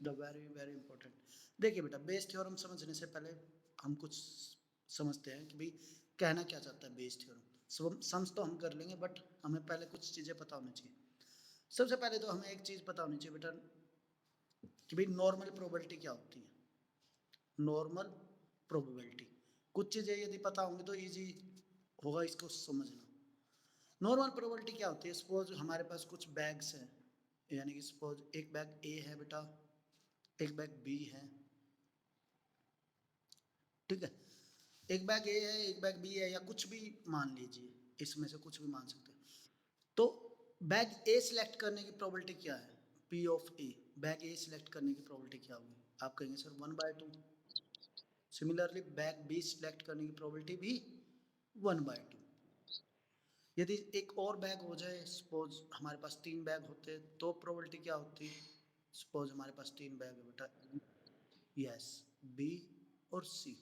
The very very important. देखिए बेटा, Bayes theorem समझने से पहले हम कुछ समझते हैं कि भाई कहना क्या चाहता है बेस थ्योरम। सम्स तो हम कर लेंगे, बट हमें पहले कुछ चीज़ें पता होनी चाहिए। सबसे पहले तो हमें एक चीज़ पता होनी चाहिए बेटा कि भाई नॉर्मल प्रोबेबिलिटी क्या होती है। नॉर्मल प्रोबेबिलिटी, कुछ चीज़ें यदि पता होंगी तो इजी होगा इसको समझना। नॉर्मल प्रोबेबिलिटी क्या होती है? सपोज हमारे पास कुछ बैग्स हैं, यानी कि सपोज एक बैग ए है बेटा, एक बैग बी है, ठीक है। एक बैग ए है, एक बैग बी है, या कुछ भी मान लीजिए, इसमें से कुछ भी मान सकते हैं। तो बैग ए सिलेक्ट करने की प्रोबेबिलिटी क्या है? P of A. Bag A select करने की प्रोबेबिलिटी क्या होगी? आप कहेंगे sir 1/2। Similarly bag B select करने की प्रोबेबिलिटी भी 1/2। यदि एक और बैग हो जाए, सपोज हमारे पास 3 बैग होते हैं, तो प्रोबेबिलिटी क्या होती है? सपोज हमारे पास 3 बैग है बेटा, यस, बी और सी।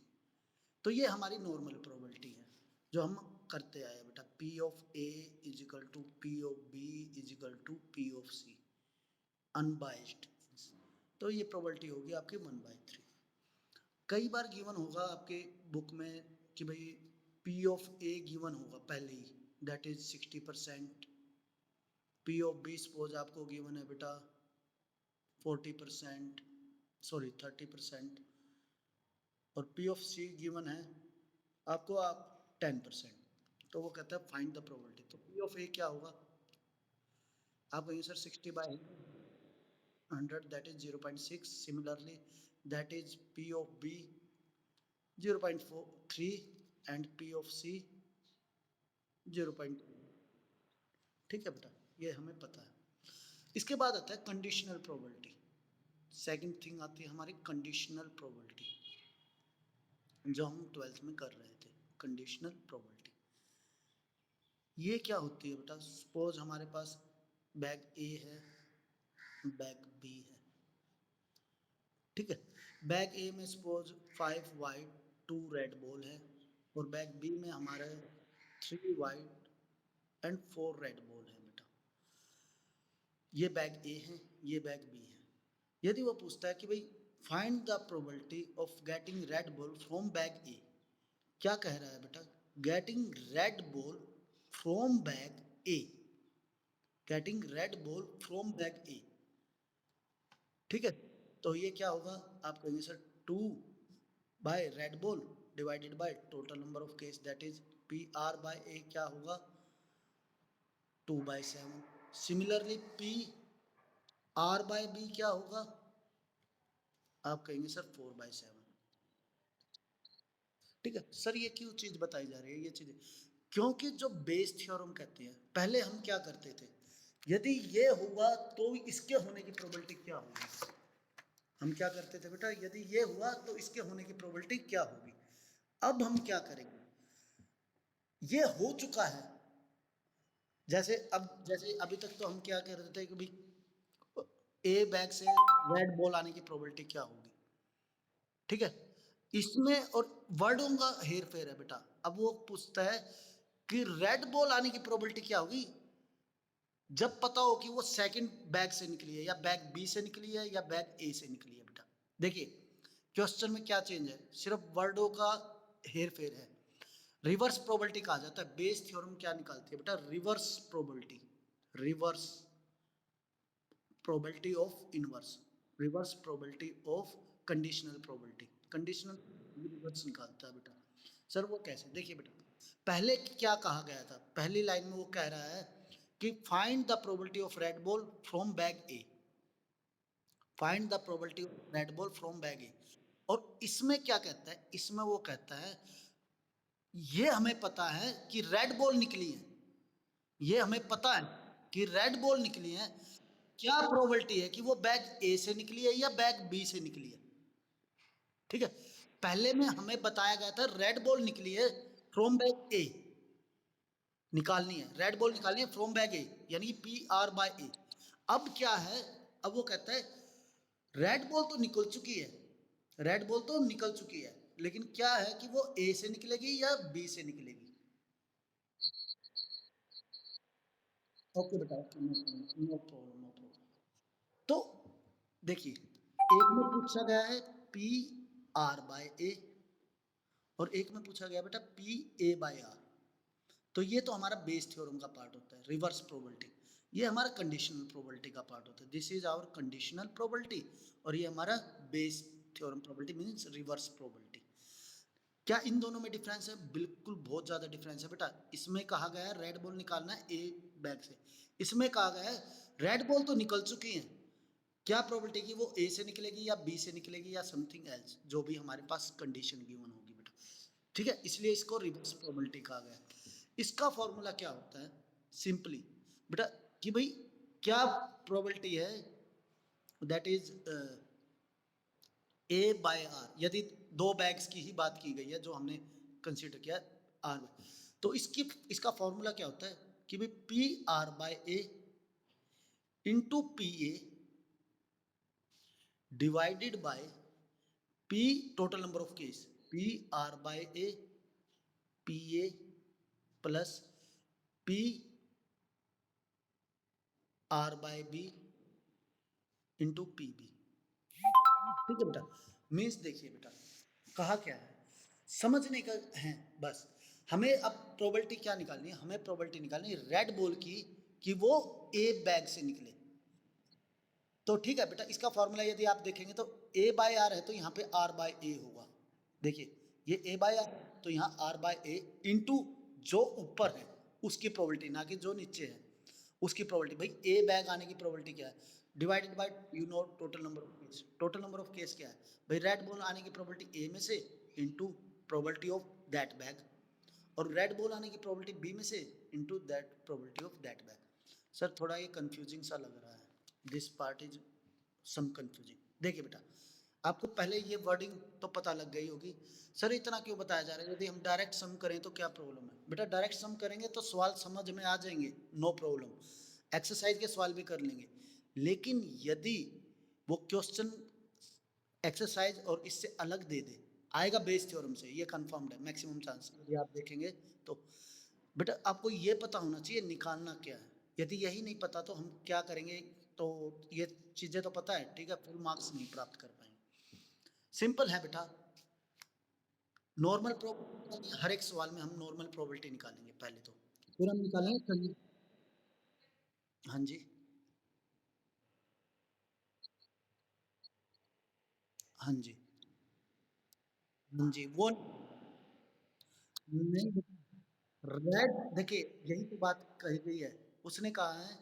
तो ये हमारी नॉर्मल प्रोबेबिलिटी है जो हम करते आए हैं बेटा, P of A is equal to P of B is equal to P of C, unbiased. तो ये प्रोबेबिलिटी होगी आपकी 1/3। कई बार गिवन होगा आपके बुक में कि भाई पी ऑफ ए गिवन होगा पहले ही, that is 60%। P of B suppose आपको गिवन है बेटा 40%, सॉरी 30%, और पी ऑफ सी गिवन है आपको आप 10%। तो वो कहता है फाइंड द प्रोबेबिलिटी। तो पी ऑफ ए क्या होगा? आप कहेंगे sir 60/100, that is 0.6। Similarly that is P of B 0.43 and P of C 0.2। ठीक है बेटा, ये हमें पता है। इसके बाद आता है कंडीशनल प्रोबेबिलिटी। सेकंड थिंग आती है हमारी कंडीशनल प्रोबेबिलिटी, जो हम 12th में कर रहे थे। कंडीशनल प्रोबेबिलिटी ये क्या होती है बेटा? सपोज हमारे पास बैग ए है, बैग बी है, ठीक है। बैग ए में सपोज 5 वाइट 2 रेड बॉल है, और बैग बी में हमारे 3 वाइट एंड 4 रेड बॉल है बेटा। ये बैग ए है, ये बैग बी है। यदि वो पूछता है कि भाई find the probability of getting red ball from bag A, क्या कह रहा है बेटा? Getting red ball from bag A, getting red ball from bag A, ठीक है। तो ये क्या होगा? आप कहेंगे sir 2 by red ball divided by total number of case, that is P R by A क्या होगा? 2/7। Similarly P R by B क्या होगा? आप कहेंगे सर 4/7। ठीक है सर, ये क्यों चीज बताई जा रही है? ये चीज क्योंकि जो बेस थ्योरम कहते हैं, पहले हम क्या करते थे, यदि ये हुआ तो इसके होने की प्रोबेबिलिटी क्या होगी? हम क्या करते थे बेटा, यदि ये हुआ तो इसके होने की प्रोबेबिलिटी क्या होगी? अब हम क्या करेंगे, ये हो चुका है। जैसे अभी तक तो हम क्या कह रहे थे कि भाई ए बैग से रेड बॉल आने की प्रोबेबिलिटी क्या होगी, ठीक है। इसमें और वर्डों का हेर फेर है बेटा। अब वो पूछता है कि रेड बॉल आने की प्रोबेबिलिटी क्या होगी जब पता हो कि वो सेकंड बैग से निकली है, या बैग बी से निकली है, या बैग ए से निकली है बेटा। देखिए क्वेश्चन में क्या चेंज है, सिर्फ वर्डों का हेर फेर है। रिवर्स प्रोबेबिलिटी कहा जाता है। बेस थ्योरम क्या निकालती है बेटा? Reverse probability, reverse probability of inverse, reverse probability of conditional probability. Conditional reverse निकालता है बेटा। सर वो कैसे? देखिए बेटा, पहले क्या कहा गया था? पहली लाइन में वो कह रहा है कि find the probability of red ball from bag A, find the probability of red ball from bag A. और इसमें क्या कहता है? इसमें वो कहता है ये हमें पता है कि रेड बॉल निकली है, ये हमें पता है कि रेड बॉल निकली है, क्या प्रोबेबिलिटी है कि वो बैग ए से निकली है या बैग बी से निकली है, ठीक है। पहले में हमें बताया गया था रेड बॉल निकली है फ्रॉम बैग ए, निकालनी है रेड बॉल, निकालनी है फ्रॉम बैग ए, यानी पी आर बाय ए। अब क्या है? अब वो कहता है रेड बॉल तो निकल चुकी है, रेड बॉल तो निकल चुकी है, लेकिन क्या है कि वो ए से निकलेगी या बी से निकलेगी। ओके बेटा, नो प्रॉब्लम, नो प्रॉब्लम। तो देखिए एक में पूछा गया है पी आर बाय ए और एक में पूछा गया बेटा पी ए बाय आर। तो ये तो हमारा बेस थ्योरम का पार्ट होता है, रिवर्स प्रोबेबिलिटी। ये हमारा कंडीशनल प्रोबेबिलिटी का पार्ट होता है। This is our conditional probability और ये हमारा Bayes theorem probability means reverse probability. क्या इन दोनों में डिफरेंस है? बिल्कुल बहुत ज्यादा डिफरेंस है बेटा। इसमें कहा गया है रेड बॉल निकालना है ए बैग से, इसमें कहा गया है रेड बॉल तो निकल चुकी है, क्या प्रोबेबिलिटी की वो ए से निकलेगी या बी से निकलेगी या समथिंग एल्स, जो भी हमारे पास कंडीशन गिवन होगी बेटा। ठीक है, इसलिए इसको रिवर्स प्रोबेबिलिटी कहा गया है। इसका फॉर्मूला क्या होता है? सिंपली बेटा कि भाई क्या प्रोबेबिलिटी है, that is A by R. यदि दो बैग्स की ही बात की गई है जो हमने कंसीडर किया आर बाय, तो इसका फॉर्मूला क्या होता है कि भाई P R by A into P A divided by P total number of case, P R by A P A plus P R by B into P B. ठीक है बेटा, मीन्स देखिए बेटा कहा क्या है, समझने का है बस। हमें अब प्रोबेबिलिटी क्या निकालनी है? हमें प्रोबेबिलिटी निकालनी है रेड बॉल की कि वो ए बैग से निकले। तो ठीक है बेटा, इसका फॉर्मूला यदि आप देखेंगे तो ए बाय आर है तो यहाँ पे आर बाय ए होगा। देखिए ये ए बाय आर तो यहाँ आर बाय ए इंटू जो ऊपर है उसकी प्रोबेबिलिटी, ना कि जो नीचे है उसकी प्रोबेबिलिटी। भाई ए बैग आने की प्रोबेबिलिटी क्या है? Divided by you know total number of case. Total number of case क्या है भाई? रेड बॉल आने की प्रोबेबिलिटी ए में से into probability of that bag, और रेड बॉल आने की प्रोबेबिलिटी बी में से into that probability of that bag. Sir थोड़ा ये कंफ्यूजिंग सा लग रहा है, this part is some confusing. देखिए बेटा आपको पहले ये वर्डिंग तो पता लग गई होगी, सर इतना क्यों बताया जा रहा है? यदि हम डायरेक्ट सम करें तो क्या प्रॉब्लम है? बेटा डायरेक्ट सम करेंगे तो सवाल समझ में आ जाएंगे, नो प्रॉब्लम, एक्सरसाइज के सवाल भी कर लेंगे। लेकिन यदि वो क्वेश्चन एक्सरसाइज और इससे अलग दे दे, आएगा बेस थ्योरम से, ये कंफर्म्ड है, मैक्सिमम चांस यदि आप देखेंगे तो। बेटा आपको ये पता होना चाहिए निकालना क्या है। यदि यही नहीं पता तो हम क्या करेंगे? तो ये चीजें तो पता है, ठीक है, फुल मार्क्स नहीं प्राप्त कर पाएंगे। सिंपल है बेटा, नॉर्मल प्रोबेबिलिटी, हर एक सवाल में हम नॉर्मल प्रोबेबिलिटी निकालेंगे पहले तो, फिर हम निकालेंगे। हाँ जी, हाँ जी, हाँ जी, वो नहीं, रेड देखिए यही तो बात कही गई है, उसने कहा है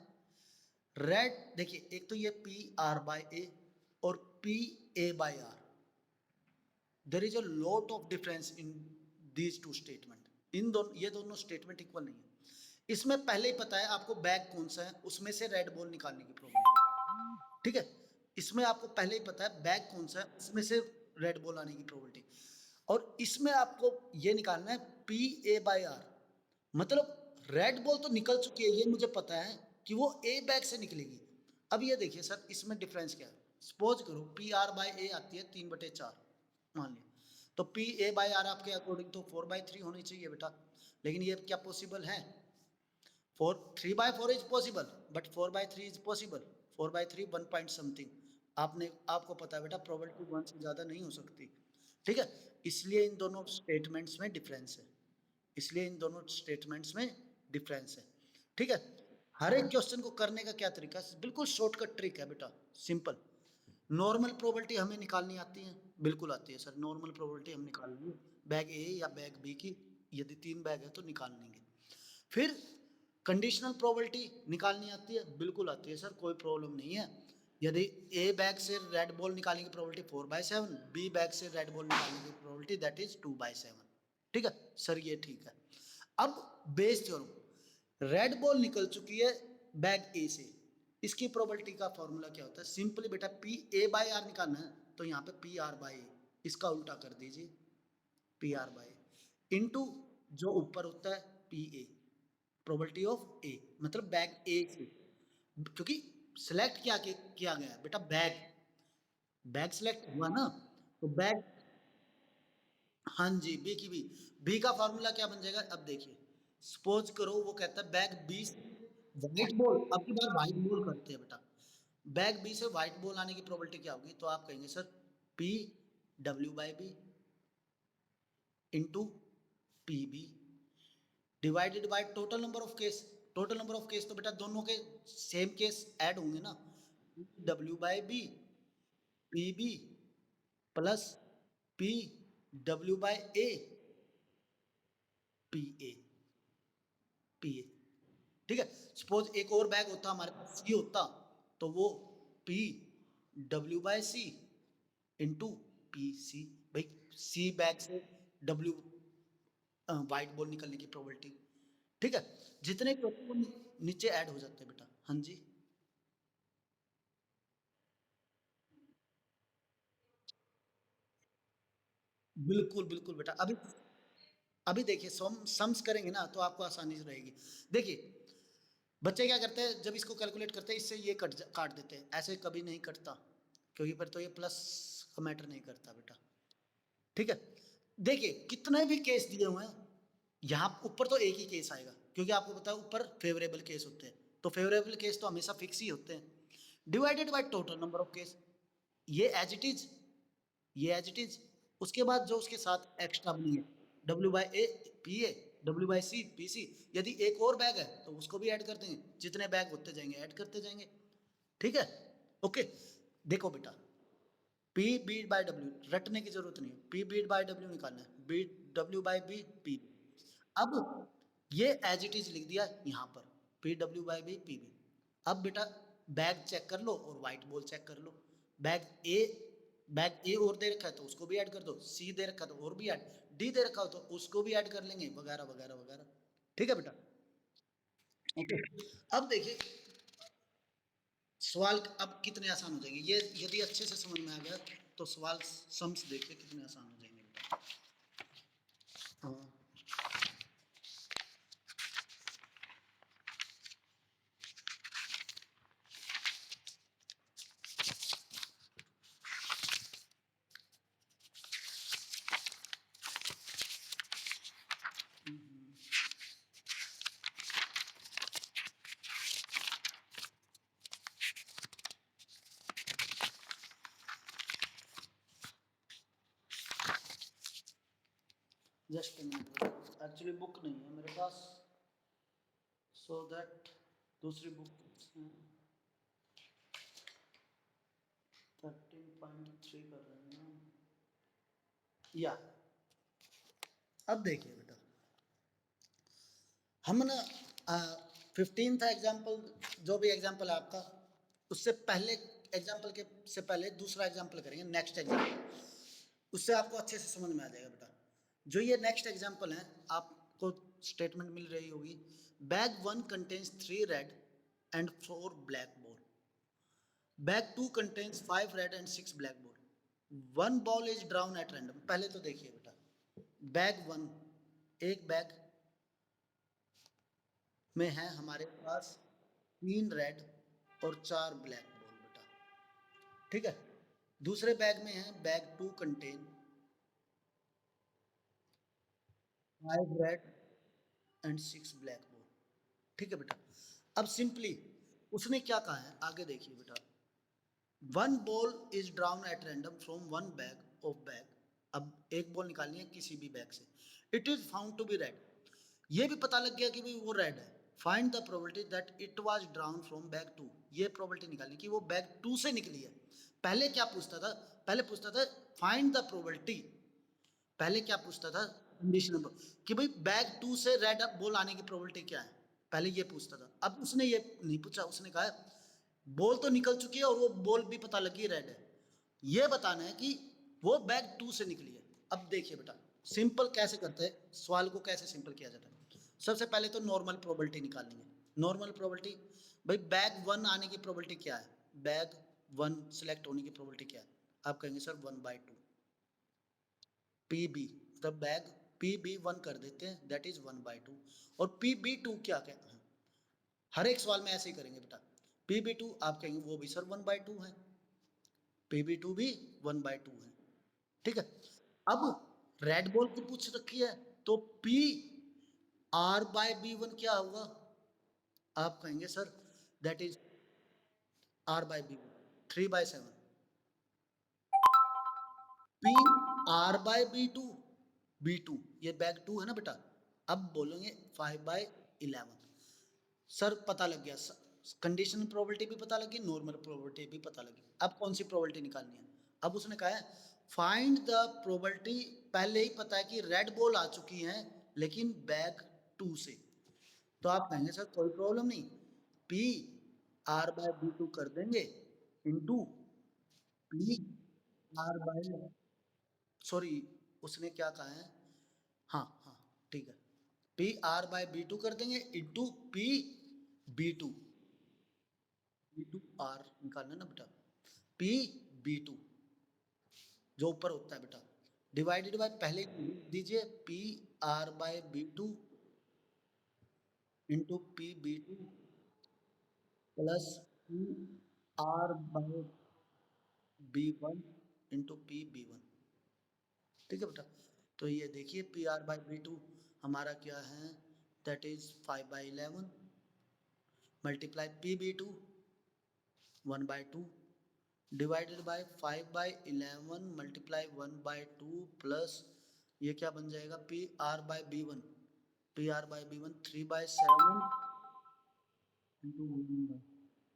रेड। देखिए एक तो ये पी आर बाय ए और P A by R, there is a lot of difference in these two statement. इन दोनों, ये दोनों स्टेटमेंट इक्वल नहीं है। इसमें पहले ही पता है आपको बैग कौन सा है, उसमें से रेड बॉल निकालने की प्रोबेबिलिटी। ठीक है, इसमें आपको पहले ही पता है बैग कौन सा है, उसमें से रेड बॉल आने की प्रोबेबिलिटी। और इसमें आपको ये निकालना है पी ए बाय आर, मतलब रेड बॉल तो निकल चुकी है ये मुझे पता है कि वो ए बैग से निकलेगी। अब ये देखिए सर इसमें डिफरेंस क्या है? सपोज करो पी आर बाय ए आती है 3/4 मान लिया, तो पी ए बाय आर आपके अकॉर्डिंग तो 4/3 होनी चाहिए बेटा। लेकिन ये क्या पॉसिबल है? 3/4 is possible but 4/3 is possible. 4/3 1 point something, आपको पता है बेटा प्रोबेबिलिटी 1 से ज्यादा नहीं हो सकती। ठीक है, इसलिए इन दोनों स्टेटमेंट्स में डिफरेंस है, इसलिए इन दोनों स्टेटमेंट्स में डिफरेंस है। ठीक है, हर एक क्वेश्चन को करने का क्या तरीका है? बिल्कुल शॉर्टकट ट्रिक है बेटा, सिंपल। नॉर्मल प्रोबेबिलिटी हमें निकालनी आती है, बिल्कुल आती है सर, नॉर्मल प्रोबेबिलिटी हम निकाल लेंगे बैग ए या बैग बी की, यदि 3 बैग है तो निकाल लेंगे। फिर कंडीशनल प्रोबेबिलिटी निकालनी आती है, बिल्कुल आती है सर, कोई प्रॉब्लम नहीं है। यदि ए बैग से रेड बॉल निकालने की प्रोबेबिलिटी 4/7, बी बैग से रेड बॉल निकालने की प्रोबेबिलिटी दैट इज 2/7। ठीक है सर, ये ठीक है। अब बेस थ्योरम, रेड बॉल निकल चुकी है बैग ए से, इसकी प्रोबेबिलिटी का फॉर्मूला क्या होता है? सिंपली बेटा पी ए बाय आर निकालना है तो यहाँ पे पी आर बाय ए, इसका उल्टा कर दीजिए, पी आर बाय इंटू जो ऊपर होता है पी ए, प्रोबेबिलिटी ऑफ ए, मतलब बैग ए से, क्योंकि सिलेक्ट क्या किया गया बेटा? बैग, बैग सिलेक्ट हुआ ना, तो बैग, हाँ जी, बी की बी का फॉर्मूला क्या बन जाएगा? अब देखिए सपोज करो वो कहता है बैग 20 व्हाइट बॉल, अब की बार व्हाइट बॉल करते हैं बेटा, बैग बी से व्हाइट बॉल आने की प्रोबेबिलिटी क्या होगी? तो आप कहेंगे sir P W by B into P B divided by total number of case. Total number of case तो बेटा दोनों के सेम केस ऐड होंगे ना, W by B P B plus P W by A P A P A. ठीक है, suppose एक और बैग होता हमारे पास सी होता, तो वो P W by C into P C. भाई सी बैग से डब्ल्यू वाइट बॉल निकलने की प्रोबेबिलिटी। ठीक है, जितने भी होते हैं वो नीचे ऐड हो जाते हैं बेटा। हाँ जी, बिल्कुल बिल्कुल बेटा। अभी अभी देखिए सम्स करेंगे ना तो आपको आसानी से रहेगी। देखिए बच्चे क्या करते हैं, जब इसको कैलकुलेट करते हैं इससे ये काट देते हैं, ऐसे कभी नहीं कटता, क्योंकि फिर तो ये प्लस का मैटर नहीं करता बेटा। ठीक है, देखिए कितने भी केस दिए हुए हैं, यहाँ ऊपर तो एक ही केस आएगा, क्योंकि आपको पता है ऊपर फेवरेबल केस होते हैं, तो फेवरेबल केस तो हमेशा फिक्स ही होते हैं, divided by total number of case. ये एज इट इज, ये एज इट इज। उसके बाद जो उसके साथ एक्स्ट्रा बनी है, W by A P A, W by C P C. यदि एक और बैग है तो उसको भी ऐड कर देंगे, जितने बैग होते जाएंगे ऐड करते जाएंगे। ठीक है, ओके। देखो बेटा, पी बी बाई डब्ल्यू रटने की जरूरत नहीं है, पी बी बाई डब्ल्यू निकालना है, B W by B P. अब ये एज इट इज लिख दिया यहाँ पर, P W by B P B. अब बेटा बैग चेक कर लो और व्हाइट बॉल चेक कर लो। बैग ए, बैग ए और दे रखा है तो उसको भी ऐड कर दो, सी दे रखा है तो और भी ऐड, डी दे रखा हो तो उसको भी ऐड कर लेंगे, वगैरह वगैरह वगैरह। ठीक है बेटा, ओके। अब देखिए सवाल अब कितने आसान हो जाएंगे, ये यदि अच्छे से समझ में आ गया तो सवाल सम्स देखिए कितने आसान हो जाएंगे बेटा। हाँ, जस्ट मिनट, एक्चुअली बुक नहीं है मेरे पास, सो दैट दूसरी बुक 13.3 कर रहे हैं या। अब देखिए बेटा, हम ना 15 था एग्जाम्पल, जो भी एग्जाम्पल है आपका, उससे पहले एग्जाम्पल के से पहले दूसरा एग्जाम्पल करेंगे, नेक्स्ट एग्जाम्पल, उससे आपको अच्छे से समझ में आ जाएगा बेटा। जो ये नेक्स्ट एग्जाम्पल है, आपको स्टेटमेंट मिल रही होगी, bag one contains 3 red and 4 black ball, bag two contains 5 red and 6 black ball, one ball is drawn at random. पहले तो देखिए बेटा, बैग वन, एक बैग में है हमारे पास 3 रेड और 4 ब्लैक बॉल बेटा। ठीक है, दूसरे बैग में है, bag two contain 5 red and 6 black ball. ठीक है बेटा, अब सिंपली उसने क्या कहा है आगे देखिए बेटा, one ball is drawn at random from one bag of bag. अब एक बॉल निकालनी है किसी भी बैग से, it is found to be red, ये भी पता लग गया कि भाई वो रेड है। Find the probability that it was drawn from bag two, ये प्रोबेबिलिटी निकालनी कि वो बैग टू से निकली है। पहले क्या पूछता था, पहले पूछता था फाइंड द प्रोबेबिलिटी, पहले क्या पूछता था कंडीशन नंबर, कि भाई बैग टू से रेड बॉल आने की प्रोबेबिलिटी क्या है, पहले ये पूछता था। अब उसने ये नहीं पूछा, उसने कहा बॉल तो निकल चुकी है और वो बॉल भी पता लगी रेड है, ये बताना है कि वो बैग टू से निकली है। अब देखिए बेटा, सिंपल कैसे करते हैं सवाल को, कैसे सिंपल किया जाता है। सबसे पहले तो नॉर्मल प्रोबेबिलिटी निकालनी है। नॉर्मल प्रोबेबिलिटी, भाई बैग वन आने की प्रोबेबिलिटी क्या है, बैग वन सिलेक्ट होने की प्रोबेबिलिटी क्या है, आप कहेंगे सर 1/2। पी बी मतलब बैग पी बी वन कर देते हैं, दैट इज 1/2। और पी बी टू क्या कहते हैं, हर एक सवाल में ऐसे ही करेंगे बेटा। पी बी टू आप कहेंगे वो भी सर 1/2 है, पी बी टू भी 1/2 है। ठीक है, अब रेड बॉल की पूछ रखी है, तो P R by B one क्या होगा, आप कहेंगे sir that is R by B 3/7 P R by B two ये बैक टू है ना बेटा। अब बोलेंगे 5/11 सर पता लग गया। कंडीशनल प्रोबेबिलिटी भी पता लगी, नॉर्मल प्रोबेबिलिटी भी पता लगी। अब कौन सी प्रोबेबिलिटी निकालनी है? अब उसने कहा है फाइंड द प्रोबेबिलिटी। पहले ही पता है कि रेड बॉल आ चुकी है लेकिन बैक टू से। तो आप कहेंगे सर कोई प्रॉब्लम नहीं, P R by B two कर देंगे into P R by, sorry उसने क्या कहा है, हाँ हाँ ठीक है, P R by B two कर देंगे into P B two R निकालना ना बेटा, पी बी टू जो ऊपर होता है बेटा, डिवाइडेड बाय पहले दीजिए P R by B two into P B two plus P R by B one into P B one. ठीक है बेटा, तो ये देखिए P R by B two हमारा क्या है, that is 5/11 multiply P B two 1/2 divided by 5/11 multiply 1/2 plus ये क्या बन जाएगा P R by B one, P R by B one 3/7 into,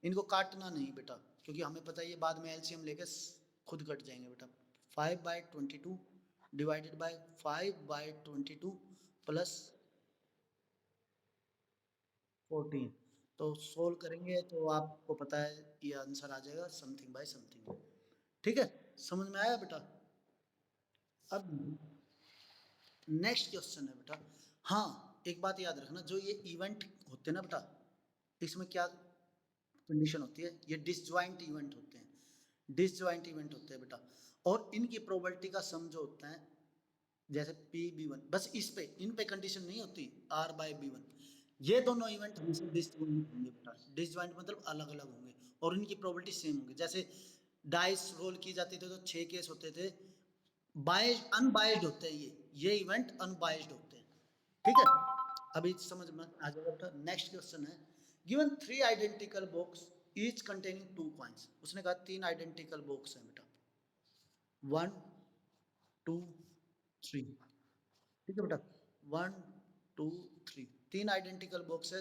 इनको काटना नहीं बेटा क्योंकि हमें पता है ये बाद में एलसीएम लेके खुद कट जाएंगे बेटा। 5/22 डिवाइडेड बाय 5/22 प्लस 14, तो सोल्व करेंगे तो आपको पता है ये आंसर आ जाएगा समथिंग बाय समथिंग। ठीक है, समझ में आया बेटा? अब नेक्स्ट क्वेश्चन है बेटा, हाँ एक बात याद रखना, जो ये इवेंट होते हैं ना बेटा, इसमें क्या कंडीशन होती है, ये डिसजॉइंट इवेंट होते हैं, डिसजॉइंट इवेंट होते हैं बेटा, और इनकी प्रोबेबिलिटी का सम जो होता है जैसे पी बी वन, बस इस पे इन पे कंडीशन नहीं होती आर बाय बी वन, ये दोनों इवेंट हमेशा डिसजॉइंट होंगे बेटा, डिसजॉइंट मतलब अलग अलग होंगे और इनकी प्रोबेबिलिटी सेम होंगी। जैसे डाइस रोल की जाती थी तो 6 केस होते थे, बाइज अनबाइज्ड होते हैं, ये इवेंट अनबाइज्ड होते हैं। ठीक है, अभी समझ में आ जाएगा बेटा। नेक्स्ट क्वेश्चन है, given 3 identical box each containing 2 coins, उसने कहा 3 आइडेंटिकल बॉक्स हैं बेटा, 1 2 3। ठीक है बेटा, 1 2 3 तीन आइडेंटिकल बॉक्स है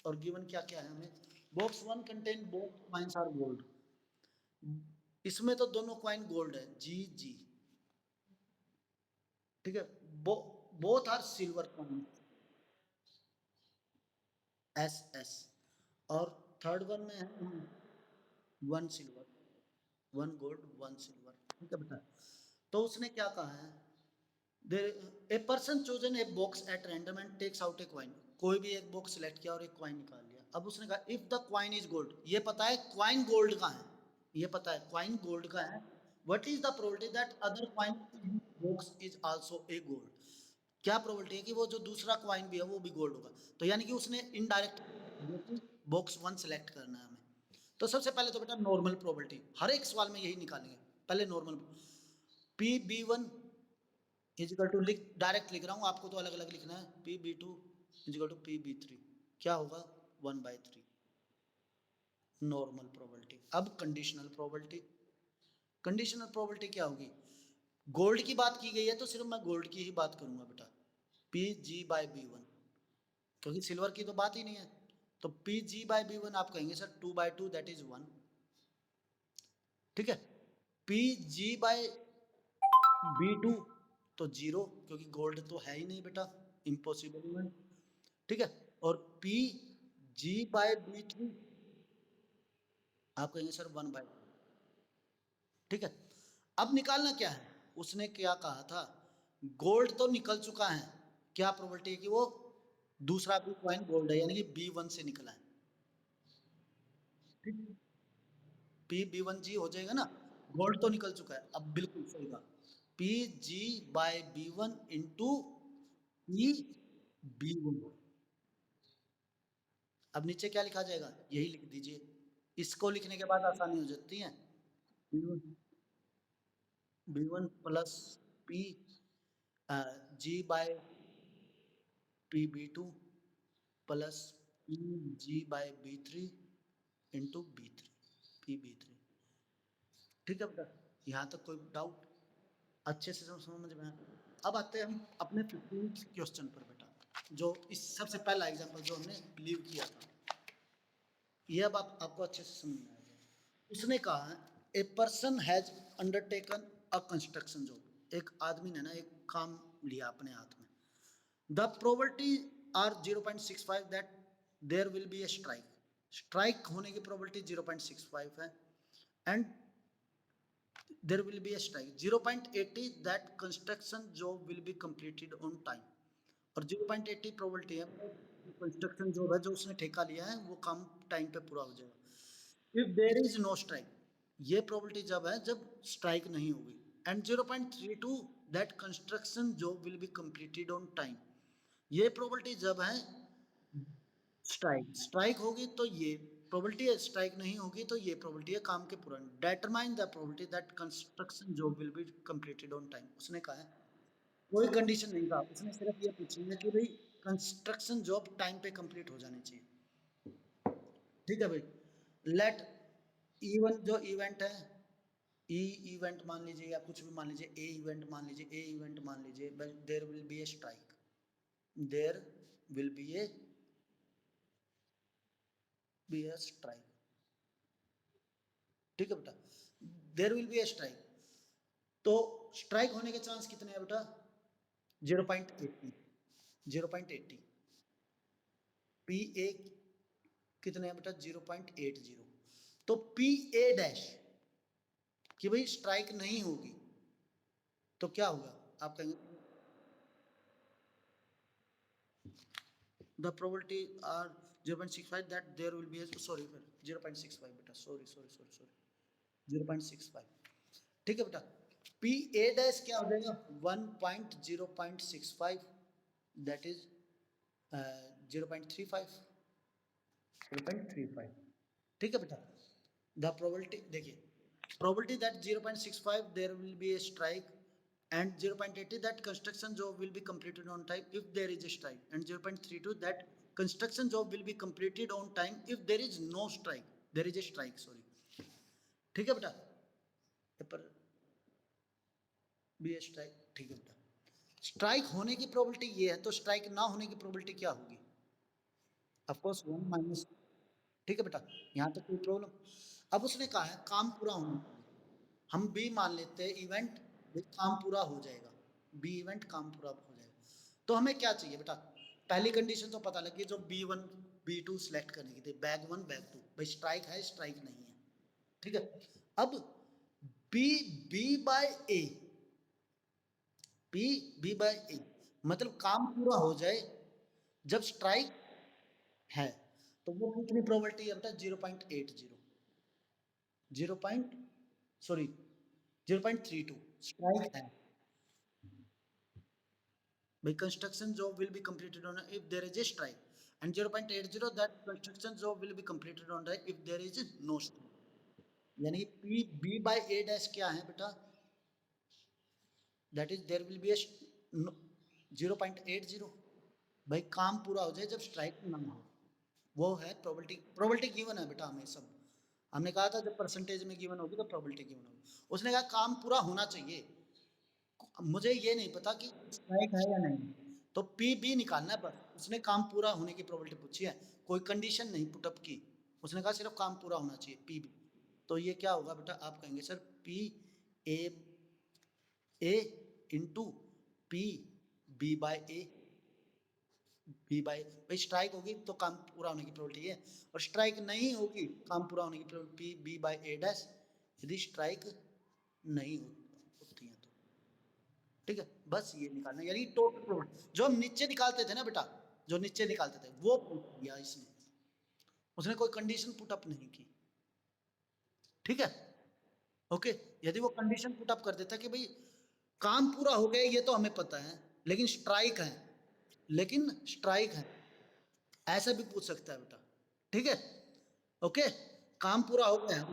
और गिवन क्या क्या है हमें, box one contain both coins are gold, इसमें तो दोनों कॉइन गोल्ड है जी जी। ठीक है, both are silver coin S S, और थर्ड वन में है one silver, one gold one silver. ठीक है बेटा, तो उसने क्या कहा है, a person chosen a box at random and takes out a coin, कोई भी एक बॉक्स सेलेक्ट किया और एक क्वाइन निकाल लिया। अब उसने कहा if the coin is gold, ये पता है क्वाइन गोल्ड का है, ये पता है क्वाइन गोल्ड का है, what is the probability that other coin box is also a gold, क्या प्रोबेबिलिटी है कि वो जो दूसरा क्वाइन भी है वो भी गोल्ड होगा। तो यानी कि उसने इनडायरेक्ट बॉक्स वन सेलेक्ट करना है हमें। तो सबसे पहले तो बेटा नॉर्मल प्रोबेबिलिटी, हर एक सवाल में यही निकालेंगे, पहले normal P B one is equal two, लिख डायरेक्ट लिख रहा हूँ, आपको तो अलग अलग लिखना है, P B two is equal two P B three, क्या होगा 1/3 नॉर्मल प्रोबेबिलिटी। अब कंडीशनल प्रोबेबिलिटी, कंडीशनल प्रोबेबिलिटी क्या होगी, गोल्ड की बात की गई है तो सिर्फ मैं गोल्ड की ही बात करूंगा बेटा, P G by B one, क्योंकि सिल्वर की तो बात ही नहीं है। तो P G by B one आप कहेंगे सर 2/2 दैट इज 1। ठीक है, P G by B two तो 0 क्योंकि गोल्ड तो है ही नहीं बेटा, इम्पॉसिबल इवेंट। ठीक है, और P G by B three आप कहेंगे सर 1/2। ठीक है, अब निकालना क्या है, उसने क्या कहा था, गोल्ड तो निकल चुका है, क्या प्रोबेबिलिटी है कि वो दूसरा भी कॉइन गोल्ड है, यानी कि बी वन से निकला है। ठीक, पी बी वन जी हो जाएगा ना, गोल्ड तो निकल चुका है, अब बिल्कुल सही कहा, P G by B one into P B one. अब नीचे क्या लिखा जाएगा, यही लिख दीजिए, इसको लिखने के बाद आसानी हो जाती है, B one plus P G by P B two plus P G by B three into B three. P B3। ठीक है बेटा, यहाँ तक कोई डाउट? अच्छे से समझ में आया? अब आते हैं हम अपने 15th क्वेश्चन पर बेटा, जो इस सबसे पहला एग्जाम्पल जो हमने लीव किया था, ये अब आपको अच्छे से समझ में आ जाए। उसने कहा a person has undertaken a construction job, एक आदमी ने ना एक काम लिया अपने हाथ में। The probability are 0.65 that there will be a strike, strike होने की प्रोबेबिलिटी 0.65 है, and there will be a strike 0.80 that construction job will be completed on time, और 0.80 प्रोबेबिलिटी है कंस्ट्रक्शन जॉब है जो उसने ठेका लिया है वो काम टाइम पे पूरा हो जाएगा। If there is no strike, ये प्रोबेबिलिटी जब है जब स्ट्राइक नहीं होगी, and 0.32 that construction job will be completed on time, ये प्रोबेबिलिटी जब है स्ट्राइक, स्ट्राइक होगी तो ये प्रोबेबिलिटी है, स्ट्राइक नहीं होगी तो ये प्रोबेबिलिटी है काम के पूरा। Determine the probability that construction job will be completed on time, उसने कहा है कोई कंडीशन नहीं कहा, उसने सिर्फ ये पूछी है कि भाई कंस्ट्रक्शन जॉब टाइम पे कंप्लीट हो जानी चाहिए। ठीक है भाई, लेट इवन जो इवेंट है, ई इवेंट मान लीजिए या कुछ भी मान लीजिए, ए इवेंट मान लीजिए, ए इवेंट मान लीजिए, there will be a strike, there will be a strike. ठीक है बेटा, there will be a strike, तो स्ट्राइक होने के चांस कितने हैं बेटा? 0.80, 0.80, पी ए कितने हैं बेटा? 0.80, तो पी ए डैश कि भाई स्ट्राइक नहीं होगी तो क्या होगा आप कहेंगे? The probability are 0.65 that there will be a, sorry 0.65 बेटा, सॉरी सॉरी सॉरी सॉरी, 0.65। ठीक है बेटा, पी ए डैश क्या हो जाएगा? 1.0.65 दैट इज 0.35, 0.35। ठीक है बेटा, द प्रोबेबिलिटी देखिए, probability that 0.65 there will be a strike, and 0.80 that construction job will be completed on time if there is a strike, and 0.32 that construction job will be completed on time if there is no strike, there is a strike, sorry। ठीक है बेटा, पर B a strike. ठीक है बेटा, strike होने की probability ये है, तो स्ट्राइक ना होने की प्रोबेबिलिटी क्या होगी? Of course 1 minus. ठीक है बेटा, यहाँ तक कोई प्रॉब्लम? अब उसने कहा है काम पूरा होना, हम बी मान लेते हैं इवेंट, काम पूरा हो जाएगा, बी इवेंट काम पूरा हो जाएगा, तो हमें क्या चाहिए बेटा? पहली कंडीशन तो पता लगी जो B1 B2 सिलेक्ट करने की थी, बैग 1 बैग 2, भाई स्ट्राइक है स्ट्राइक नहीं है। ठीक है, अब B B by A, B by ए मतलब काम पूरा हो जाए जब स्ट्राइक है, तो वो कितनी प्रोबेबिलिटी है बेटा? 0.80, 0 सॉरी 0.32 स्ट्राइक है भाई, construction job will be completed on if there is a strike, and 0.80 that construction job will be completed on time if there is no strike, यानी P B by A dash क्या है बेटा? That is there will be a 0.80, भाई काम पूरा हो जाए जब स्ट्राइक ना हो, वो है प्रोबेबिलिटी। प्रोबेबिलिटी गिवन है बेटा हमें सब, हमने कहा था जब परसेंटेज में गिवन होगी तो प्रोबेबिलिटी गिवन होगी। उसने कहा काम पूरा होना चाहिए, मुझे ये नहीं पता कि स्ट्राइक है या नहीं, तो पी बी निकालना है बस। उसने काम पूरा होने की प्रोबेबिलिटी पूछी है, कोई कंडीशन नहीं पुटअप की, उसने कहा सिर्फ काम पूरा होना चाहिए पी बी, तो ये क्या होगा बेटा? आप कहेंगे sir P A A into P B by A, B by, भाई स्ट्राइक होगी तो काम पूरा होने की प्रोबेबिलिटी है, और स्ट्राइक नहीं होगी काम पूरा होने की probability P B by A dash, यदि स्ट्राइक नहीं होती है तो। ठीक है, बस ये निकालना, यानी टोटल प्रोबेबिलिटी जो हम नीचे निकालते थे ना बेटा, जो नीचे निकालते थे वो पूछ दिया इसने, उसने कोई कंडीशन पुट अप नहीं की। ठीक है, ओके, यदि वो कंडीशन पुट अप कर देता कि भाई काम पूरा हो गया ये तो हमें पता है, लेकिन स्ट्राइक है, लेकिन स्ट्राइक है, ऐसा भी पूछ सकता है बेटा। ठीक है, ओके, काम पूरा हो गया है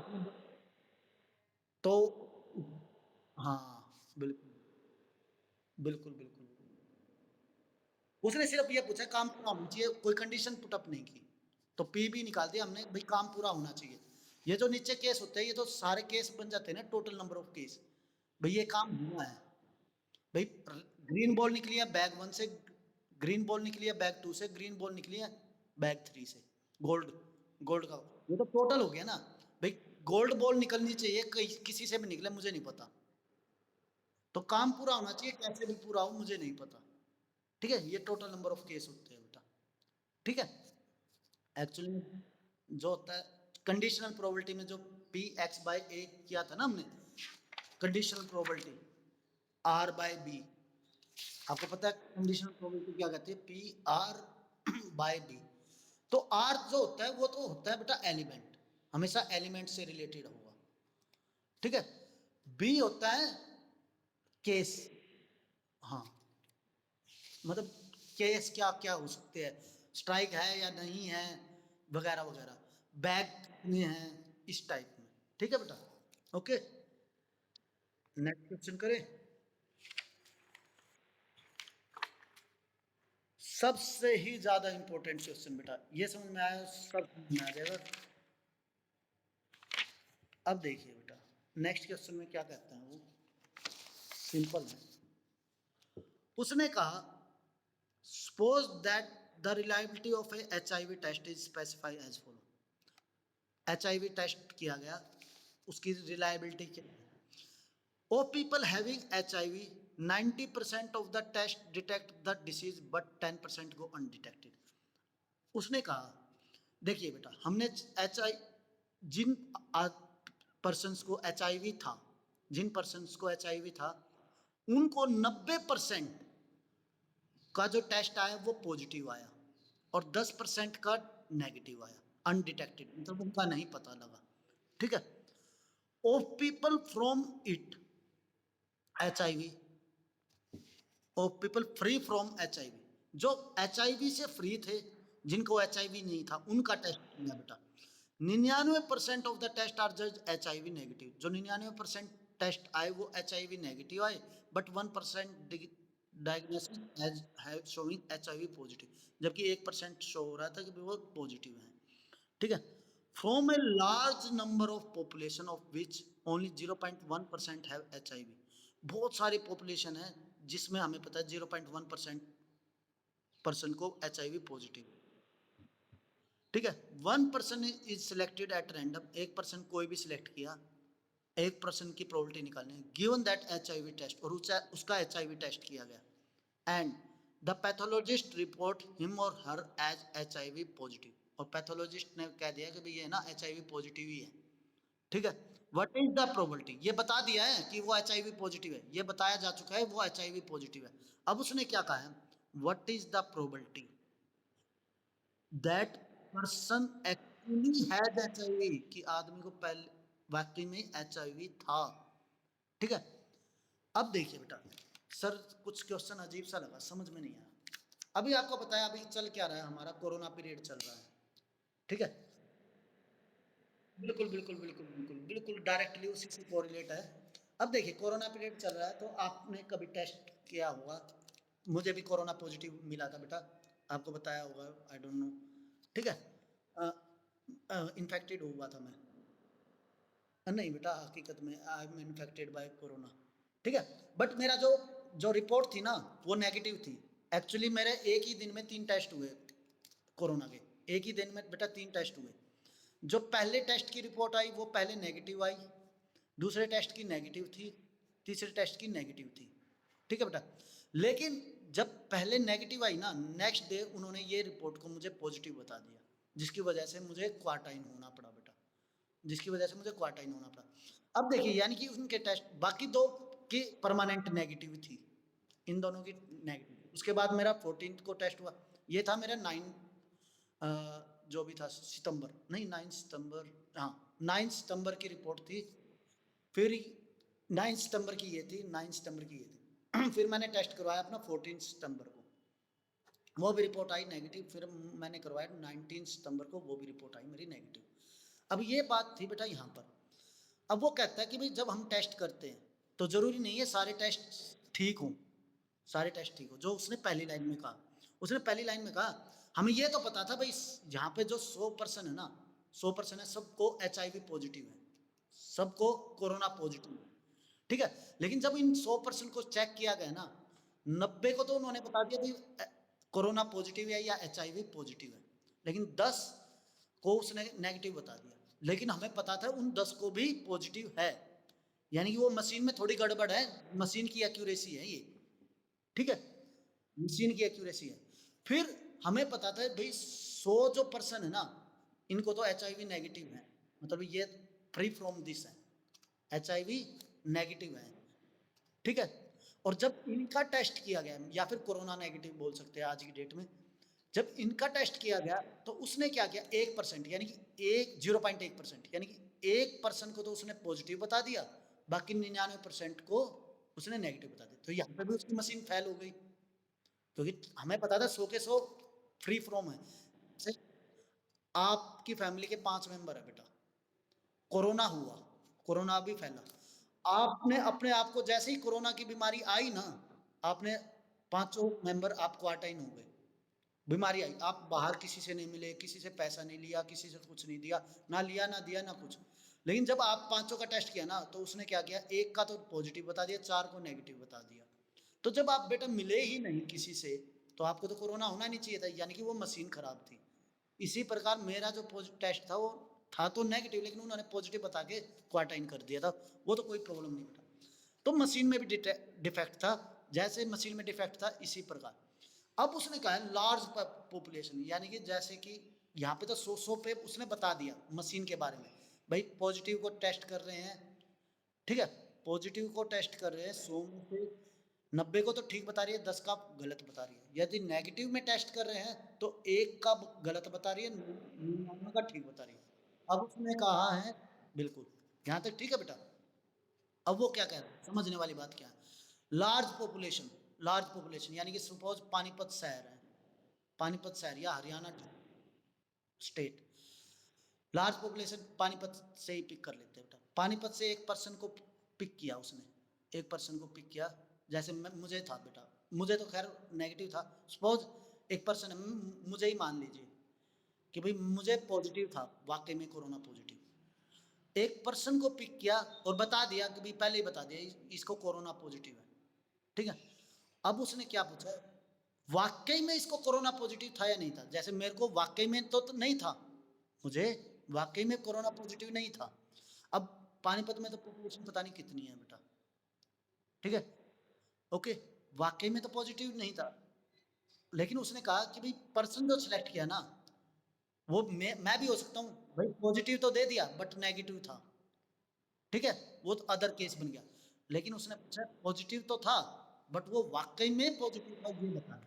तो, हाँ बिल्कुल बिल्कुल बिल्कुल, उसने सिर्फ ये पूछा काम पूरा होना चाहिए, कोई कंडीशन पुट अप नहीं की, तो पी भी निकाल दिया हमने भाई काम पूरा होना चाहिए, ये जो नीचे केस होते हैं ये तो सारे केस बन जाते हैं ना, टोटल नंबर ऑफ केस। भाई ये काम हुआ है, भाई ग्रीन बॉल निकली है बैग 1 से, ग्रीन बॉल निकली है बैग 2 से, ग्रीन बॉल निकली है बैग 3 से, गोल्ड, गोल्ड का ये तो टोटल हो गया ना। भाई गोल्ड बॉल निकलनी चाहिए, किसी से भी निकले मुझे नहीं पता, तो काम पूरा होना चाहिए, कैसे भी पूरा हो मुझे नहीं पता। ठीक है, ये टोटल नंबर ऑफ केस होते हैं बेटा। ठीक है, एक्चुअली जो होता है कंडीशनल प्रोबेबिलिटी में, जो पी एक्स बाय ए किया था ना हमने, conditional probability are by B, आपको पता है कंडीशनल प्रोबेबिलिटी क्या कहती है, पी आर बाय बी। तो आर जो होता है वो तो होता है बेटा एलिमेंट, हमेशा एलिमेंट से रिलेटेड होगा। ठीक है, बी होता है केस, हाँ मतलब केस क्या क्या हो सकते हैं, स्ट्राइक है या नहीं है वगैरह वगैरह, बैक में है, इस टाइप में। ठीक है बेटा, ओके नेक्स्ट क्वेश्चन करें। सबसे ही ज्यादा इंपॉर्टेंट क्वेश्चन बेटा, ये समझ में आया, सब समझ में आ जाएगा। अब देखिए बेटा नेक्स्ट क्वेश्चन में क्या कहते हैं वो, सिंपल है। उसने कहा suppose that the reliability of a HIV test is specified as follow. HIV test किया गया, उसकी रिलायबिलिटी क्या है, of people having HIV 90% of the test detect the disease but 10% go undetected. उसने कहा देखिए बेटा हमने जिन पर्सन्स को HIV था, जिन पर्सन्स को HIV था उनको 90% का जो टेस्ट आया वो पॉजिटिव आया और 10% का नेगेटिव आया, अनडिटेक्टेड मतलब उनका नहीं पता लगा। ठीक है, of people from it HIV, of people free from HIV, जो HIV से फ्री थे, जिनको HIV नहीं था उनका टेस्ट किया बेटा, 99% ऑफ द टेस्ट आर जज HIV नेगेटिव, जो 99% टेस्ट आए वो HIV नेगेटिव आए, but 1% diagnosis as showing HIV positive, जबकि 1% शो हो रहा था कि वो पॉजिटिव है। ठीक है, from a large number of population of which only 0.1% have HIV, बहुत सारी पॉपुलेशन है जिसमें हमें पता है 0.1% पर्सन को HIV पॉजिटिव। ठीक है, 1% इज सिलेक्टेड एट रैंडम, एक पर्सन कोई भी सिलेक्ट किया, एक पर्सन की प्रोबेबिलिटी निकालनी है, गिवन दैट HIV टेस्ट, और उसका HIV टेस्ट किया गया, and the pathologist report him और हर एज HIV पॉजिटिव, और पैथोलॉजिस्ट ने कह दिया कि भाई ये ना HIV पॉजिटिव ही है। ठीक है, व्हाट इज द प्रोबेबिलिटी, ये बता दिया है कि वो HIV पॉजिटिव है, ये बताया जा चुका है वो HIV पॉजिटिव है। अब उसने क्या कहा है, what is the probability that person actually has HIV, कि आदमी को पहले वाकई में HIV था। ठीक है, अब देखिए बेटा सर कुछ क्वेश्चन अजीब सा लगा, समझ में नहीं आया। अभी आपको पता है अभी चल क्या रहा है, हमारा कोरोना पीरियड चल रहा है। ठीक है, बिल्कुल बिल्कुल बिल्कुल बिल्कुल बिल्कुल डायरेक्टली उसी से कोरिलेट है। अब देखिए कोरोना पीरियड चल रहा है, तो आपने कभी टेस्ट किया होगा, मुझे भी कोरोना पॉजिटिव मिला था बेटा, आपको बताया होगा, आई डोंट नो। ठीक है, इन्फेक्टेड हुआ था मैं, नहीं बेटा हकीकत में I am infected by corona. ठीक है, बट मेरा जो जो रिपोर्ट थी ना वो नेगेटिव थी। एक्चुअली मेरे एक ही दिन में 3 टेस्ट हुए कोरोना के, एक ही दिन में बेटा 3 टेस्ट हुए। जो पहले टेस्ट की रिपोर्ट आई वो पहले नेगेटिव आई, दूसरे टेस्ट की नेगेटिव थी, तीसरे टेस्ट की नेगेटिव थी। ठीक है बेटा, लेकिन जब पहले नेगेटिव आई ना, नेक्स्ट डे उन्होंने ये रिपोर्ट को मुझे पॉजिटिव बता दिया, जिसकी वजह से मुझे क्वारंटाइन होना पड़ा बेटा, जिसकी वजह से मुझे क्वारंटाइन होना पड़ा। अब देखिए यानी कि उनके टेस्ट बाकी दो की परमानेंट नेगेटिव थी, इन दोनों की नेगेटिव। उसके बाद मेरा 14 को टेस्ट हुआ, ये था मेरा 9 जो भी था सितंबर, नहीं 9 सितंबर, हाँ 9 सितंबर की रिपोर्ट थी। फिर 9 सितंबर की ये थी, 9 सितंबर की ये थी फिर मैंने टेस्ट करवाया अपना 14 सितंबर को, वो भी रिपोर्ट आई नेगेटिव। फिर मैंने करवाया 19 सितंबर को, वो भी रिपोर्ट आई मेरी नेगेटिव। अब ये बात थी बेटा यहाँ पर, अब वो कहता है कि भाई जब हम टेस्ट करते हैं तो जरूरी नहीं है सारे टेस्ट ठीक हों, सारे टेस्ट ठीक हो। जो उसने पहली लाइन में कहा, उसने पहली लाइन में कहा हमें ये तो पता था भाई यहाँ पे जो 100 पर्सन है ना, 100% है, सबको HIV पॉजिटिव है, सबको कोरोना पॉजिटिव है, ठीक है। लेकिन जब इन 100% को चेक किया गया ना, 90 को तो उन्होंने बता दिया भाई कोरोना पॉजिटिव है या HIV पॉजिटिव है, लेकिन 10 को उसने नेगेटिव बता दिया। लेकिन हमें पता था उन 10 को भी पॉजिटिव है, यानी कि वो मशीन में थोड़ी गड़बड़ है, मशीन की एक्यूरेसी है ये, ठीक है, मशीन की एक्यूरेसी है। फिर हमें पता था भाई 100 जो पर्सन है ना, इनको तो HIV नेगेटिव है, मतलब ये फ्री फ्रॉम दिस है, HIV नेगेटिव है, ठीक है। और जब इनका टेस्ट किया गया, या फिर कोरोना नेगेटिव बोल सकते हैं आज की डेट में, जब इनका टेस्ट किया गया तो उसने क्या किया, 1% यानी कि 0.1%, यानी कि 1% को तो उसने पॉजिटिव बता दिया, बाकी 99% को उसने नेगेटिव बता दिया। तो यहाँ पे भी उसकी मशीन फेल हो गई, क्योंकि हमें पता था 100 के 100 फ्री फ्रॉम है। आपकी फैमिली के 5 मेंबर है बेटा, कोरोना हुआ, कोरोना भी फैला, आपने अपने आप को जैसे ही कोरोना की बीमारी आई ना, आपने 5 मेंबर आप क्वारंटाइन हो गए, बीमारी आई, आप बाहर किसी से नहीं मिले, किसी से पैसा नहीं लिया, किसी से कुछ नहीं दिया, ना लिया ना दिया ना कुछ। लेकिन जब आप 5 का टेस्ट किया ना, तो उसने क्या किया, एक का तो पॉजिटिव बता दिया, 4 को नेगेटिव बता दिया। तो जब आप बेटा मिले ही नहीं किसी से, तो आपको तो कोरोना होना नहीं चाहिए था, यानी कि वो मशीन खराब थी। इसी प्रकार मेरा जो टेस्ट था वो था तो नेगेटिव, लेकिन उन्होंने पॉजिटिव बता के क्वारंटाइन कर दिया था, वो तो कोई प्रॉब्लम नहीं था। तो मशीन में भी डिफेक्ट था, जैसे मशीन में डिफेक्ट था इसी प्रकार। अब उसने कहा है लार्ज पॉपुलेशन, यानी कि जैसे कि यहाँ पे तो 100 पे उसने बता दिया मशीन के बारे में, भाई पॉजिटिव को टेस्ट कर रहे हैं, ठीक है, पॉजिटिव को टेस्ट कर रहे हैं 100 में से 90 को तो ठीक बता रही है, 10 का गलत बता रही है। यदि नेगेटिव में टेस्ट कर रहे हैं तो एक का गलत बता रही है, 99 का ठीक बता रही है। अब उसने कहा है, बिल्कुल यहाँ तक ठीक है बेटा। अब वो क्या कह रहा है, समझने वाली बात क्या है, लार्ज पॉपुलेशन, लार्ज पॉपुलेशन यानी कि सपोज पानीपत शहर है, पानीपत शहर या Haryana state, large population Panipat से ही पिक कर लेते हैं बेटा। पानीपत से एक पर्सन को पिक किया उसने, एक पर्सन को पिक किया, जैसे मुझे था बेटा, मुझे तो खैर नेगेटिव था, सपोज एक पर्सन है, मुझे ही मान लीजिए कि भाई मुझे पॉजिटिव था, वाकई में कोरोना पॉजिटिव, एक पर्सन को पिक किया और बता दिया कि भाई पहले ही बता दिया इसको कोरोना पॉजिटिव है, ठीक है। अब उसने क्या पूछा, वाकई में इसको कोरोना पॉजिटिव था या नहीं था, जैसे मेरे को वाकई में तो नहीं था, मुझे वाकई में कोरोना पॉजिटिव नहीं था। अब पानीपत में तो पॉपुलेशन पता नहीं कितनी है बेटा, ठीक है, ओके, वाकई में तो पॉजिटिव नहीं था, लेकिन उसने कहा कि भाई पर्सन जो सिलेक्ट किया ना, वो मैं भी हो सकता हूँ, भाई पॉजिटिव तो दे दिया बट नेगेटिव था, ठीक है, वो तो अदर केस बन गया। लेकिन उसने पूछा पॉजिटिव तो था, बट वो वाकई में पॉजिटिव था ये बता।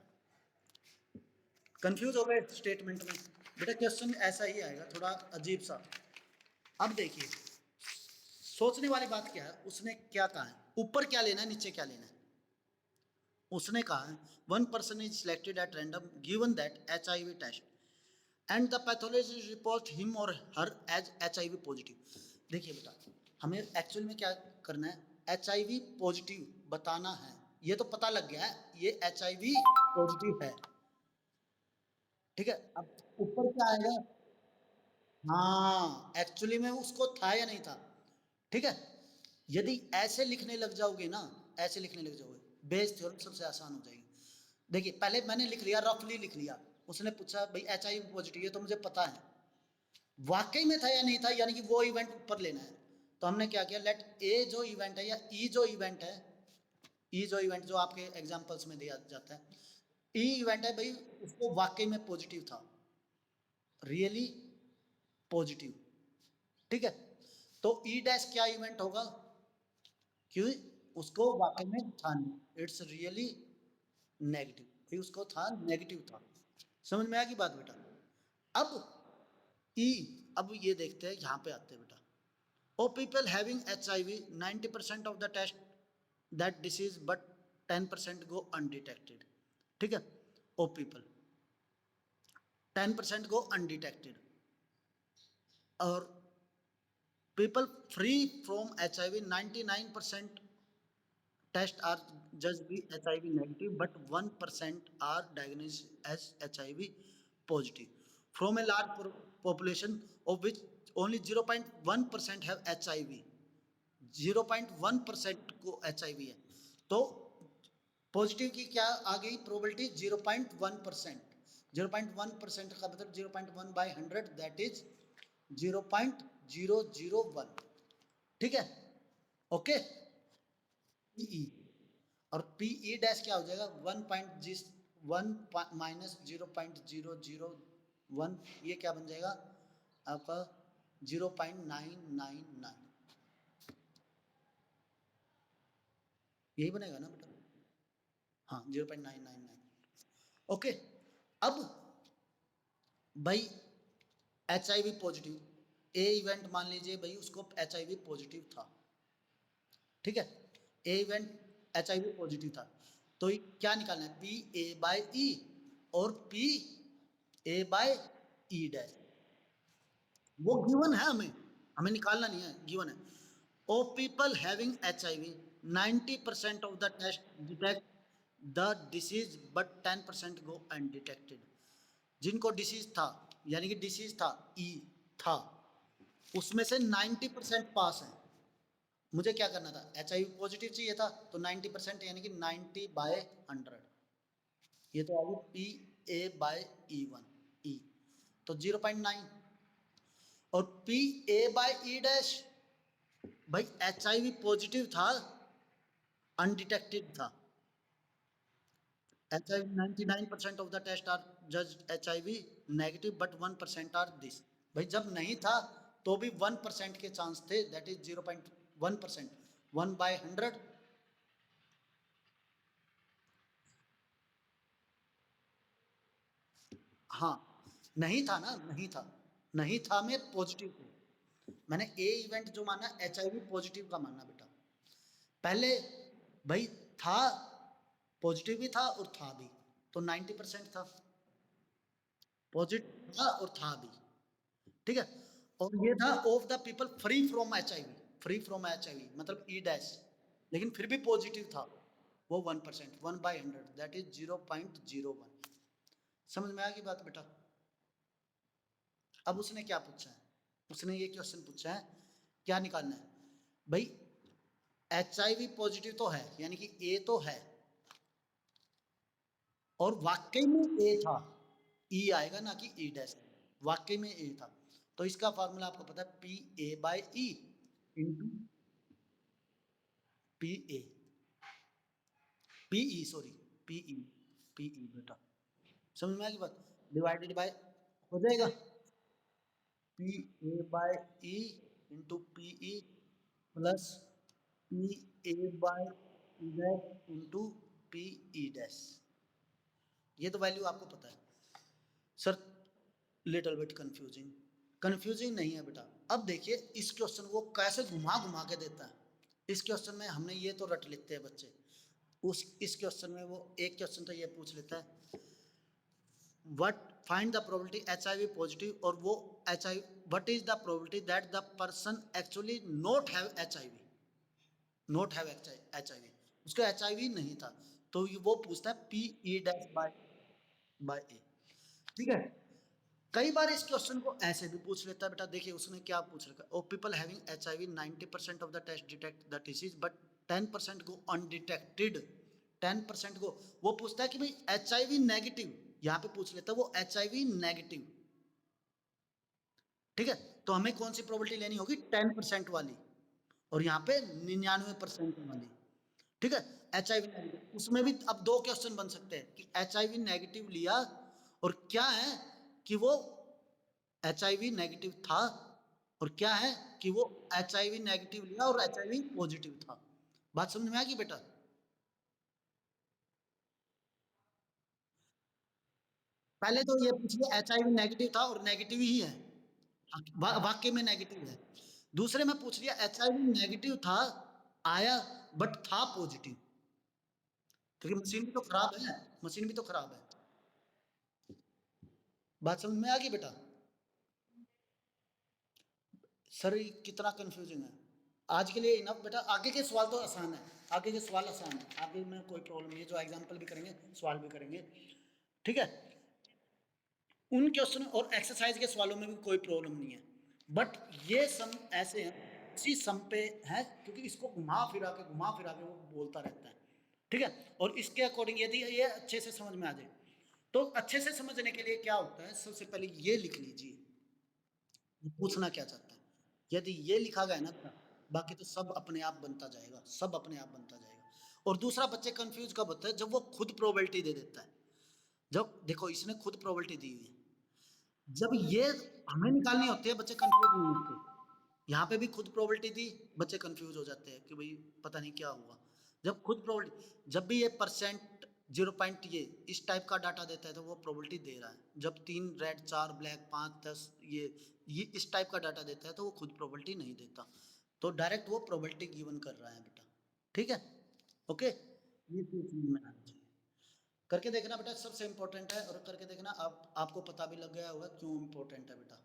कंफ्यूज हो गए स्टेटमेंट में बेटा, क्वेश्चन ऐसा ही आएगा, थोड़ा अजीब सा। अब देखिए सोचने वाली बात क्या है, उसने क्या कहा है, ऊपर क्या लेना है नीचे क्या लेना है। उसने कहा है one person is selected at random given that HIV test and the pathology report him और हर एज HIV पॉजिटिव। देखिए बेटा, हमें एक्चुअल में क्या करना है, HIV पॉजिटिव बताना है, ये तो पता लग गया है ये HIV पॉजिटिव है, ठीक है। अब ऊपर क्या आएगा, हाँ एक्चुअली में उसको था या नहीं था, ठीक है। यदि ऐसे लिखने लग जाओगे ना, ऐसे लिखने लग जाओगे, बेस थ्योरम सबसे आसान हो जाएगी। देखिए पहले मैंने लिख लिया, रफली लिख लिया, उसने पूछा भाई HIV पॉजिटिव है तो मुझे पता है, वाकई में था या नहीं था, यानी कि वो इवेंट ऊपर लेना है। तो हमने क्या किया, लेट ए जो इवेंट है या ई जो इवेंट है, ई जो इवेंट जो आपके एग्जाम्पल्स में दिया जाता है, ई इवेंट है भाई, उसको वाकई में पॉजिटिव था, रियली पॉजिटिव, ठीक है। तो ई डैश क्या इवेंट होगा, क्यों, उसको वाकई में था नहीं, इट्स रियली नेगेटिव, भाई उसको था, नेगेटिव था। समझ में आ गई बात बेटा। अब ई, अब ये देखते हैं, यहाँ पे आते हैं बेटा, of people having HIV 90% of the test that disease but 10% go undetected, ठीक है। ओ पीपल 10% गो अनडिटेक्टेड, और people free from HIV 99% test are judged be HIV negative but 1% are diagnosed as HIV positive from a large population of which only 0.1% have HIV. 0.1% को HIV है, तो positive की क्या आ गई probability 0.1%। 0.1% का मतलब 0.1 by 100 that is 0.001। ठीक है, ओके। पीई और पीई डैश क्या हो जाएगा 1 माइनस 0.001, ये क्या बन जाएगा आपका 0.999, यही बनेगा ना बेटा, हाँ 0.999। ओके, अब भाई HIV पॉजिटिव, ए इवेंट मान लीजिए भाई उसको HIV पॉजिटिव था, ठीक है, ए इवेंट HIV पॉजिटिव था, तो क्या निकालना है पी ए बाई ई और P A by E dash, वो गिवन है, हमें निकालना नहीं है, गिवन है। Of people having HIV 90% of the test detect the disease but 10% go undetected. जिनको डिसीज था, यानी कि डिसीज था ई था, उसमें से 90% पास है। मुझे क्या करना था, HIV पॉजिटिव चाहिए था, तो 90% यानी कि 90 बाय 100, ये तो आ गया पी ए बाय E1 ई, तो 0.9। और P A by E dash, भाई HIV पॉजिटिव था, अनडिटेक्टेड था। HIV 99% of the test are जज HIV negative but 1% are this. भाई जब नहीं था तो भी 1% के चांस थे, दैट इज 0.1%, 1 बाय 100। हाँ, नहीं था ना, नहीं था, नहीं था मैं पॉजिटिव थे, मैंने ए इवेंट जो माना HIV पॉजिटिव का माना बेटा। पहले भाई था, पॉजिटिव भी था और था भी, तो 90% था, पॉजिटिव था और था भी, ठीक है। और ये था of the people free from HIV, free from HIV मतलब ई डैश, लेकिन फिर भी पॉजिटिव था, वो 1%, 1 बाई 100 दैट इज 0.01। समझ में आ गई बात बेटा। अब उसने क्या पूछा है, उसने ये क्वेश्चन पूछा है, क्या निकालना है भाई, HIV पॉजिटिव तो है, यानी कि ए तो है, और वाकई में ए था, ई आएगा ना कि ई डैश, वाकई में ए था, तो इसका फॉर्मूला आपको पता है P A by E into P A, P E sorry, P E, P E बेटा, समझ में आ गई बात, डिवाइडेड बाय हो जाएगा P A by E into P E plus P A by E dash into P E dash, ये तो वैल्यू आपको पता है। Sir little bit confusing, confusing नहीं है बेटा। अब देखिए इस क्वेश्चन को कैसे घुमा घुमा के देता है। इस क्वेश्चन में हमने ये तो रट लेते हैं बच्चे, उस इस क्वेश्चन में वो एक क्वेश्चन तो ये पूछ लेता है what find the probability HIV positive, और वो HIV what is the probability that the person actually not have HIV, not have HIV, उसका HIV नहीं था, तो वो पूछता है P E dash by by A, ठीक है। कई बार इस क्वेश्चन को ऐसे भी पूछ लेता है बेटा, देखिए उसने क्या पूछ रखा है, of people having HIV 90% of the test detect the disease but 10% go undetected, 10% को वो पूछता है कि भाई HIV नेगेटिव, यहाँ पे पूछ लेता है वो HIV नेगेटिव, ठीक है। तो हमें कौन सी प्रोबेबिलिटी लेनी होगी 10% वाली, और यहाँ पे 99% वाली, ठीक है। HIV नेगेटिव, उसमें भी अब दो क्वेश्चन बन सकते हैं कि HIV नेगेटिव लिया और क्या है कि वो HIV नेगेटिव था, और क्या है कि वो HIV नेगेटिव लिया और HIV पॉजिटिव था। बात समझ में आ गई बेटा। पहले तो ये पूछ लिया HIV नेगेटिव था और नेगेटिव ही है, वाक्य में नेगेटिव है। दूसरे में पूछ लिया HIV नेगेटिव था आया बट था पॉजिटिव, क्योंकि मशीन भी तो खराब है, मशीन भी तो खराब है। बात समझ में आ गई बेटा। सर कितना कंफ्यूजिंग है, आज के लिए इनफ बेटा, आगे के सवाल तो आसान है, आगे के सवाल आसान है, आगे में कोई प्रॉब्लम नहीं है, जो एग्जाम्पल भी करेंगे सवाल भी करेंगे, ठीक है। उन क्वेश्चन और एक्सरसाइज के सवालों में भी कोई प्रॉब्लम नहीं है, बट ये सम ऐसे हैं, इसी सम पे है, क्योंकि इसको घुमा फिरा के वो बोलता रहता है, ठीक है। और इसके अकॉर्डिंग यदि ये अच्छे से समझ में आ जाए, तो अच्छे से समझने के लिए क्या होता है, सबसे पहले ये लिख लीजिए वो पूछना क्या चाहता है। यदि ये लिखा गया ना, बाकी तो सब अपने आप बनता जाएगा, सब अपने आप बनता जाएगा। और दूसरा, बच्चे कंफ्यूज कब होते हैं, जब वो खुद प्रोबेबिलिटी दे देता है। जब देखो इसने खुद प्रोबेबिलिटी दी हुई है, जब ये हमें निकालनी होती है, बच्चे कंफ्यूज नहीं होते। यहाँ पे भी खुद प्रोबेबिलिटी दी, बच्चे कंफ्यूज हो जाते हैं कि भाई पता नहीं क्या हुआ। जब खुद प्रोबेबिलिटी, जब भी ये परसेंट, 0 पॉइंट, ये इस टाइप का डाटा देता है तो वो प्रोबेबिलिटी दे रहा है। जब 3 रेड 4 ब्लैक 5 10 ये इस टाइप का डाटा देता है तो वो खुद प्रोबेबिलिटी नहीं देता, तो डायरेक्ट वो प्रोबेबिलिटी गिवन कर रहा है बेटा, ठीक है। ओके, ये चीज समझ में आनी चाहिए। करके देखना बेटा, सबसे इंपॉर्टेंट है, और करके देखना, आप आपको पता भी लग गया होगा क्यों इंपॉर्टेंट है बेटा।